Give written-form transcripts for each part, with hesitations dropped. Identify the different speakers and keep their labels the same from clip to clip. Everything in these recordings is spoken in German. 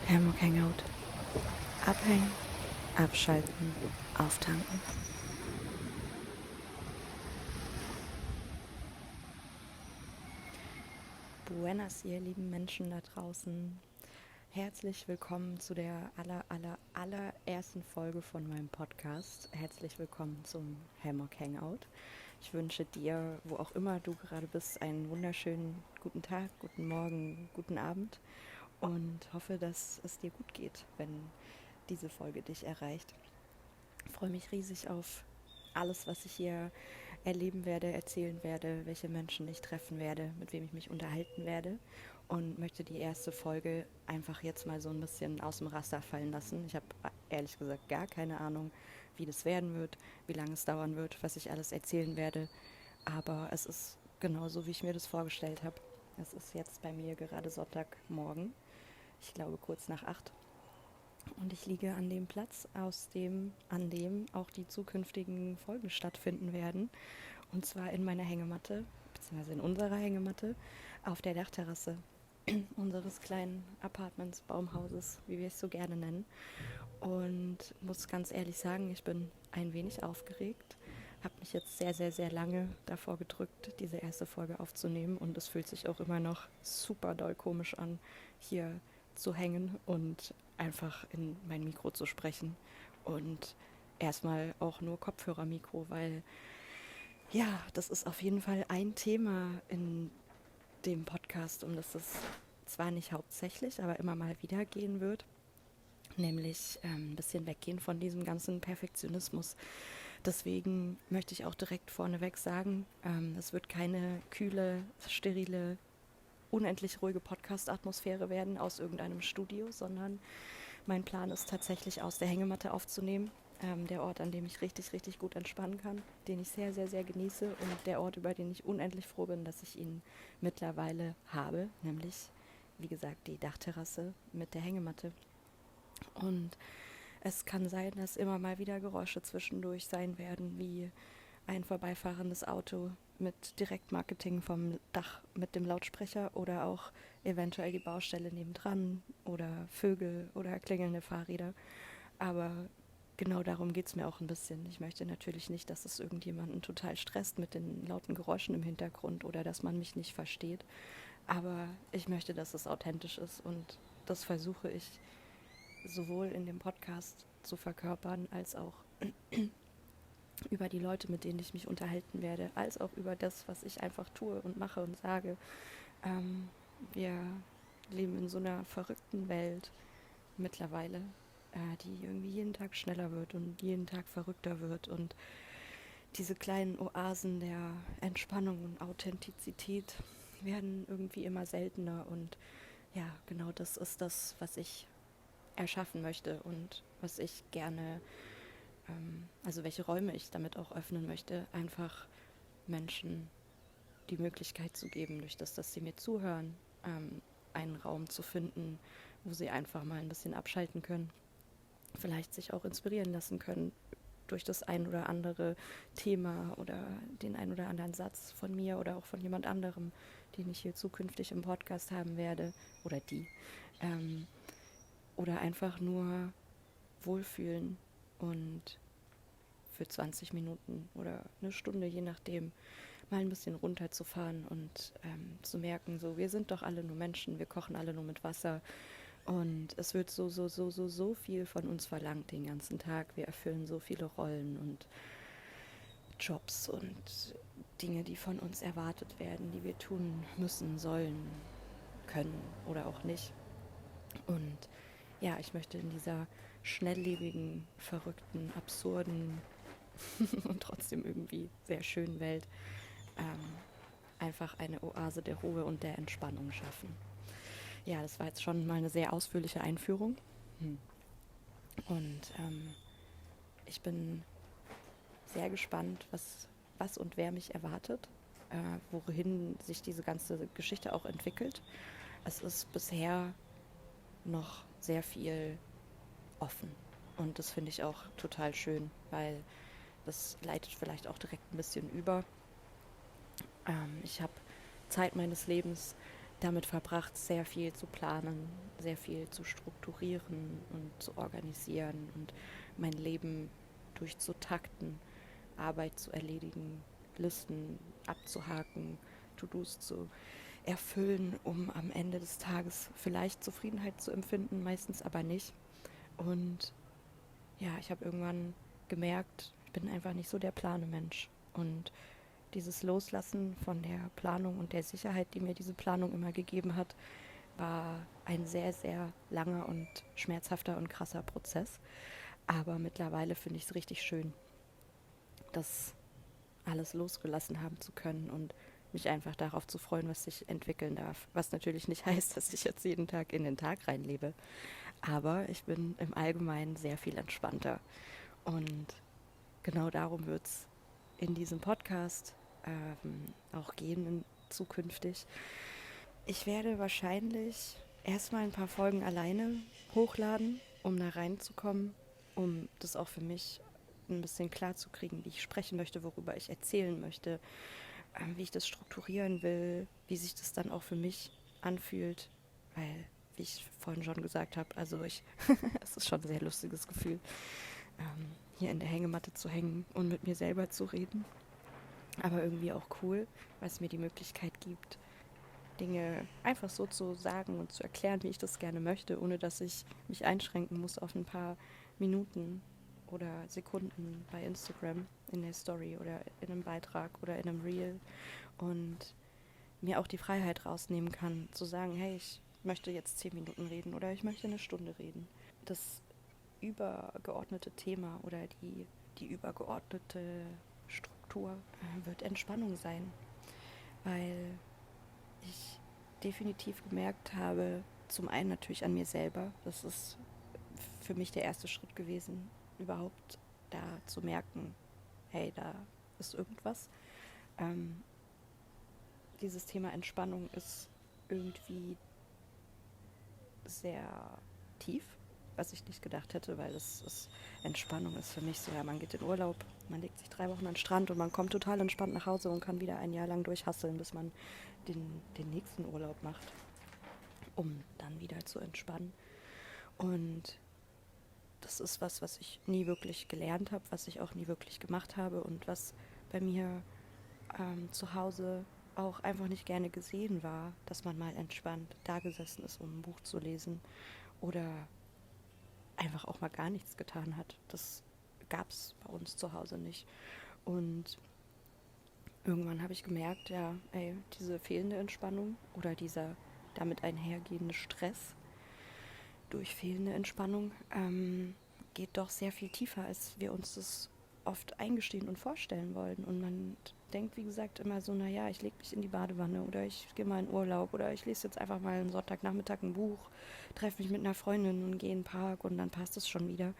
Speaker 1: Hammock Hangout. Abhängen, abschalten, auftanken. Buenas, ihr lieben Menschen da draußen. Herzlich willkommen zu der allerersten Folge von meinem Podcast. Herzlich willkommen zum Hammock Hangout. Ich wünsche dir, wo auch immer du gerade bist, einen wunderschönen guten Tag, guten Morgen, guten Abend und hoffe, dass es dir gut geht, wenn diese Folge dich erreicht. Ich freue mich riesig auf alles, was ich hier erleben werde, erzählen werde, welche Menschen ich treffen werde, mit wem ich mich unterhalten werde und möchte die erste Folge einfach jetzt mal so ein bisschen aus dem Raster fallen lassen. Ich habe ehrlich gesagt gar keine Ahnung, wie das werden wird, wie lange es dauern wird, was ich alles erzählen werde, aber es ist genauso, wie ich mir das vorgestellt habe. Es ist jetzt bei mir gerade Sonntagmorgen, ich glaube kurz nach 8. Und ich liege an dem Platz, an dem auch die zukünftigen Folgen stattfinden werden. Und zwar in meiner Hängematte, beziehungsweise in unserer Hängematte, auf der Dachterrasse unseres kleinen Apartments, Baumhauses, wie wir es so gerne nennen. Und muss ganz ehrlich sagen, ich bin ein wenig aufgeregt. Habe mich jetzt sehr, sehr, sehr lange davor gedrückt, diese erste Folge aufzunehmen. Und es fühlt sich auch immer noch super doll komisch an, hier zu hängen und einfach in mein Mikro zu sprechen. Und erstmal auch nur Kopfhörermikro, weil ja, das ist auf jeden Fall ein Thema in dem Podcast, um das es zwar nicht hauptsächlich, aber immer mal wieder gehen wird. Nämlich ein bisschen weggehen von diesem ganzen Perfektionismus. Deswegen möchte ich auch direkt vorneweg sagen, es wird keine kühle, sterile, unendlich ruhige Podcast-Atmosphäre werden aus irgendeinem Studio, sondern mein Plan ist tatsächlich aus der Hängematte aufzunehmen. Der Ort, an dem ich richtig, richtig gut entspannen kann, den ich sehr, sehr, sehr genieße und der Ort, über den ich unendlich froh bin, dass ich ihn mittlerweile habe, nämlich, wie gesagt, die Dachterrasse mit der Hängematte. Und es kann sein, dass immer mal wieder Geräusche zwischendurch sein werden, wie ein vorbeifahrendes Auto mit Direktmarketing vom Dach mit dem Lautsprecher oder auch eventuell die Baustelle nebendran oder Vögel oder klingelnde Fahrräder. Aber genau darum geht es mir auch ein bisschen. Ich möchte natürlich nicht, dass es irgendjemanden total stresst mit den lauten Geräuschen im Hintergrund oder dass man mich nicht versteht. Aber ich möchte, dass es authentisch ist und das versuche ich sowohl in dem Podcast zu verkörpern, als auch über die Leute, mit denen ich mich unterhalten werde, als auch über das, was ich einfach tue und mache und sage. Wir leben in so einer verrückten Welt mittlerweile, die irgendwie jeden Tag schneller wird und jeden Tag verrückter wird. Und diese kleinen Oasen der Entspannung und Authentizität werden irgendwie immer seltener. Und ja, genau das ist das, was ich erschaffen möchte und was ich gerne, also welche Räume ich damit auch öffnen möchte, einfach Menschen die Möglichkeit zu geben, durch das, dass sie mir zuhören, einen Raum zu finden, wo sie einfach mal ein bisschen abschalten können, vielleicht sich auch inspirieren lassen können durch das ein oder andere Thema oder den ein oder anderen Satz von mir oder auch von jemand anderem, den ich hier zukünftig im Podcast haben werde oder die. Ähm, oder einfach nur wohlfühlen und für 20 Minuten oder eine Stunde, je nachdem, mal ein bisschen runterzufahren und zu merken, so, wir sind doch alle nur Menschen, wir kochen alle nur mit Wasser und es wird so viel von uns verlangt den ganzen Tag. Wir erfüllen so viele Rollen und Jobs und Dinge, die von uns erwartet werden, die wir tun müssen, sollen, können oder auch nicht. Und ja, ich möchte in dieser schnelllebigen, verrückten, absurden und trotzdem irgendwie sehr schönen Welt einfach eine Oase der Ruhe und der Entspannung schaffen. Ja, das war jetzt schon mal eine sehr ausführliche Einführung. Und ich bin sehr gespannt, was und wer mich erwartet, wohin sich diese ganze Geschichte auch entwickelt. Es ist bisher noch sehr viel offen. Und das finde ich auch total schön, weil das leitet vielleicht auch direkt ein bisschen über. Ich habe Zeit meines Lebens damit verbracht, sehr viel zu planen, sehr viel zu strukturieren und zu organisieren und mein Leben durchzutakten, Arbeit zu erledigen, Listen abzuhaken, To-Dos zu erfüllen, um am Ende des Tages vielleicht Zufriedenheit zu empfinden, meistens aber nicht. Und ja, ich habe irgendwann gemerkt, ich bin einfach nicht so der Planemensch. Und dieses Loslassen von der Planung und der Sicherheit, die mir diese Planung immer gegeben hat, war ein sehr, sehr langer und schmerzhafter und krasser Prozess. Aber mittlerweile finde ich es richtig schön, das alles losgelassen haben zu können und mich einfach darauf zu freuen, was sich entwickeln darf. Was natürlich nicht heißt, dass ich jetzt jeden Tag in den Tag reinlebe. Aber ich bin im Allgemeinen sehr viel entspannter. Und genau darum wird es in diesem Podcast auch gehen zukünftig. Ich werde wahrscheinlich erstmal ein paar Folgen alleine hochladen, um da reinzukommen, um das auch für mich ein bisschen klar zu kriegen, wie ich sprechen möchte, worüber ich erzählen möchte, wie ich das strukturieren will, wie sich das dann auch für mich anfühlt, weil, wie ich vorhin schon gesagt habe, also es ist schon ein sehr lustiges Gefühl, hier in der Hängematte zu hängen und mit mir selber zu reden, aber irgendwie auch cool, weil es mir die Möglichkeit gibt, Dinge einfach so zu sagen und zu erklären, wie ich das gerne möchte, ohne dass ich mich einschränken muss auf ein paar Minuten oder Sekunden bei Instagram in der Story oder in einem Beitrag oder in einem Reel und mir auch die Freiheit rausnehmen kann, zu sagen, hey, ich möchte jetzt 10 Minuten reden oder ich möchte eine Stunde reden. Das übergeordnete Thema oder die übergeordnete Struktur wird Entspannung sein, weil ich definitiv gemerkt habe, zum einen natürlich an mir selber, das ist für mich der erste Schritt gewesen, überhaupt da zu merken, hey, da ist irgendwas. Ähm, Dieses Thema Entspannung ist irgendwie sehr tief, was ich nicht gedacht hätte, weil Entspannung ist für mich so, ja, man geht in Urlaub, man legt sich 3 Wochen an den Strand und man kommt total entspannt nach Hause und kann wieder ein Jahr lang durchhasseln, bis man den nächsten Urlaub macht, um dann wieder zu entspannen. Und das ist was ich nie wirklich gelernt habe, was ich auch nie wirklich gemacht habe und was bei mir zu Hause auch einfach nicht gerne gesehen war, dass man mal entspannt da gesessen ist, um ein Buch zu lesen oder einfach auch mal gar nichts getan hat. Das gab es bei uns zu Hause nicht. Und irgendwann habe ich gemerkt, ja, ey, diese fehlende Entspannung oder dieser damit einhergehende Stress durch fehlende Entspannung geht doch sehr viel tiefer, als wir uns das oft eingestehen und vorstellen wollen. Und man denkt, wie gesagt, immer so, naja, ich lege mich in die Badewanne oder ich gehe mal in Urlaub oder ich lese jetzt einfach mal einen Sonntagnachmittag ein Buch, treffe mich mit einer Freundin und gehe in den Park und dann passt es schon wieder.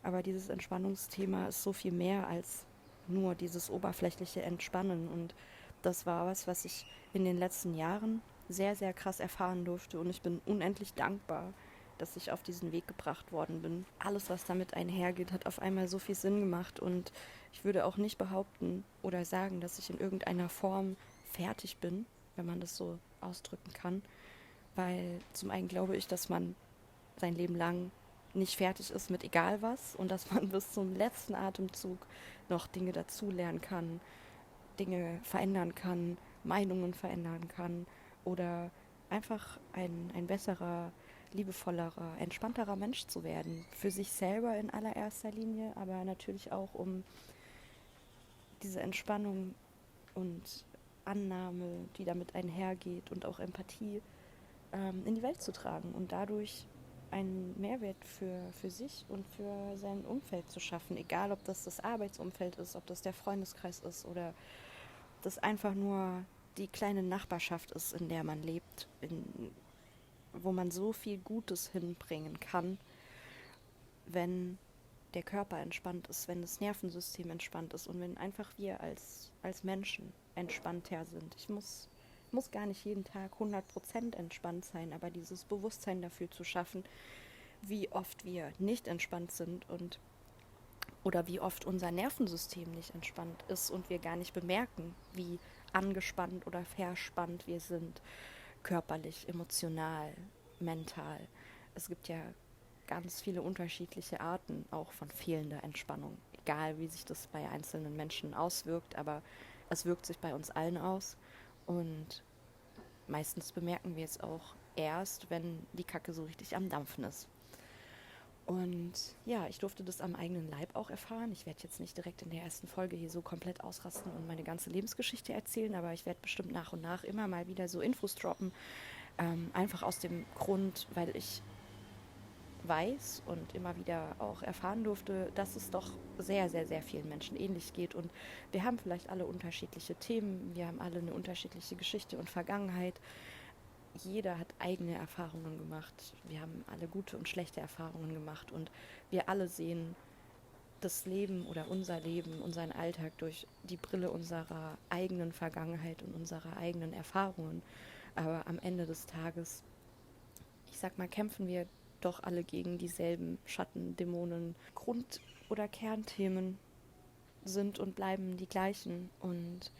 Speaker 1: Aber dieses Entspannungsthema ist so viel mehr als nur dieses oberflächliche Entspannen. Und das war was ich in den letzten Jahren sehr, sehr krass erfahren durfte. Und ich bin unendlich dankbar, dass ich auf diesen Weg gebracht worden bin. Alles, was damit einhergeht, hat auf einmal so viel Sinn gemacht. Und ich würde auch nicht behaupten oder sagen, dass ich in irgendeiner Form fertig bin, wenn man das so ausdrücken kann. Weil zum einen glaube ich, dass man sein Leben lang nicht fertig ist mit egal was und dass man bis zum letzten Atemzug noch Dinge dazulernen kann, Dinge verändern kann, Meinungen verändern kann oder einfach ein besserer, liebevollerer, entspannterer Mensch zu werden. Für sich selber in allererster Linie, aber natürlich auch um diese Entspannung und Annahme, die damit einhergeht und auch Empathie in die Welt zu tragen und dadurch einen Mehrwert für sich und für sein Umfeld zu schaffen. Egal, ob das Arbeitsumfeld ist, ob das der Freundeskreis ist oder das einfach nur die kleine Nachbarschaft ist, in der man lebt, wo man so viel Gutes hinbringen kann, wenn der Körper entspannt ist, wenn das Nervensystem entspannt ist und wenn einfach wir als Menschen entspannter sind. Ich muss gar nicht jeden Tag 100% entspannt sein, aber dieses Bewusstsein dafür zu schaffen, wie oft wir nicht entspannt sind und oder wie oft unser Nervensystem nicht entspannt ist und wir gar nicht bemerken, wie angespannt oder verspannt wir sind, körperlich, emotional, mental. Es gibt ja ganz viele unterschiedliche Arten auch von fehlender Entspannung, egal wie sich das bei einzelnen Menschen auswirkt, aber es wirkt sich bei uns allen aus und meistens bemerken wir es auch erst, wenn die Kacke so richtig am Dampfen ist. Und ja, ich durfte das am eigenen Leib auch erfahren. Ich werde jetzt nicht direkt in der ersten Folge hier so komplett ausrasten und meine ganze Lebensgeschichte erzählen, aber ich werde bestimmt nach und nach immer mal wieder so Infos droppen. Einfach aus dem Grund, weil ich weiß und immer wieder auch erfahren durfte, dass es doch sehr, sehr, sehr vielen Menschen ähnlich geht. Und wir haben vielleicht alle unterschiedliche Themen, wir haben alle eine unterschiedliche Geschichte und Vergangenheit. Jeder hat eigene Erfahrungen gemacht. Wir haben alle gute und schlechte Erfahrungen gemacht. Und wir alle sehen das Leben oder unser Leben, unseren Alltag durch die Brille unserer eigenen Vergangenheit und unserer eigenen Erfahrungen. Aber am Ende des Tages, ich sag mal, kämpfen wir doch alle gegen dieselben Schatten, Dämonen, Grund- oder Kernthemen sind und bleiben die gleichen. Und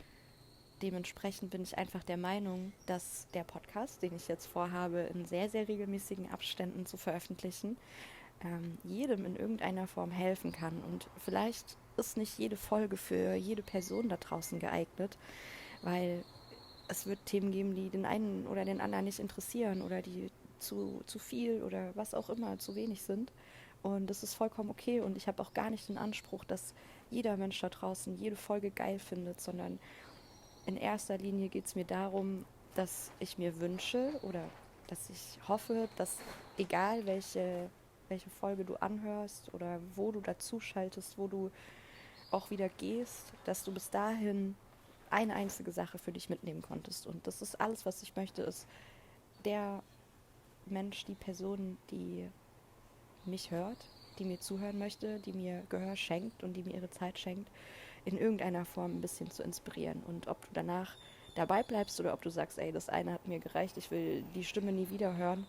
Speaker 1: dementsprechend bin ich einfach der Meinung, dass der Podcast, den ich jetzt vorhabe, in sehr, sehr regelmäßigen Abständen zu veröffentlichen, jedem in irgendeiner Form helfen kann. Und vielleicht ist nicht jede Folge für jede Person da draußen geeignet, weil es wird Themen geben, die den einen oder den anderen nicht interessieren oder die zu viel oder was auch immer zu wenig sind. Und das ist vollkommen okay. Und ich habe auch gar nicht den Anspruch, dass jeder Mensch da draußen jede Folge geil findet, sondern in erster Linie geht es mir darum, dass ich mir wünsche oder dass ich hoffe, dass egal welche Folge du anhörst oder wo du dazu schaltest, wo du auch wieder gehst, dass du bis dahin eine einzige Sache für dich mitnehmen konntest. Und das ist alles, was ich möchte, ist der Mensch, die Person, die mich hört, die mir zuhören möchte, die mir Gehör schenkt und die mir ihre Zeit schenkt, in irgendeiner Form ein bisschen zu inspirieren. Und ob du danach dabei bleibst oder ob du sagst, ey, das eine hat mir gereicht, ich will die Stimme nie wieder hören,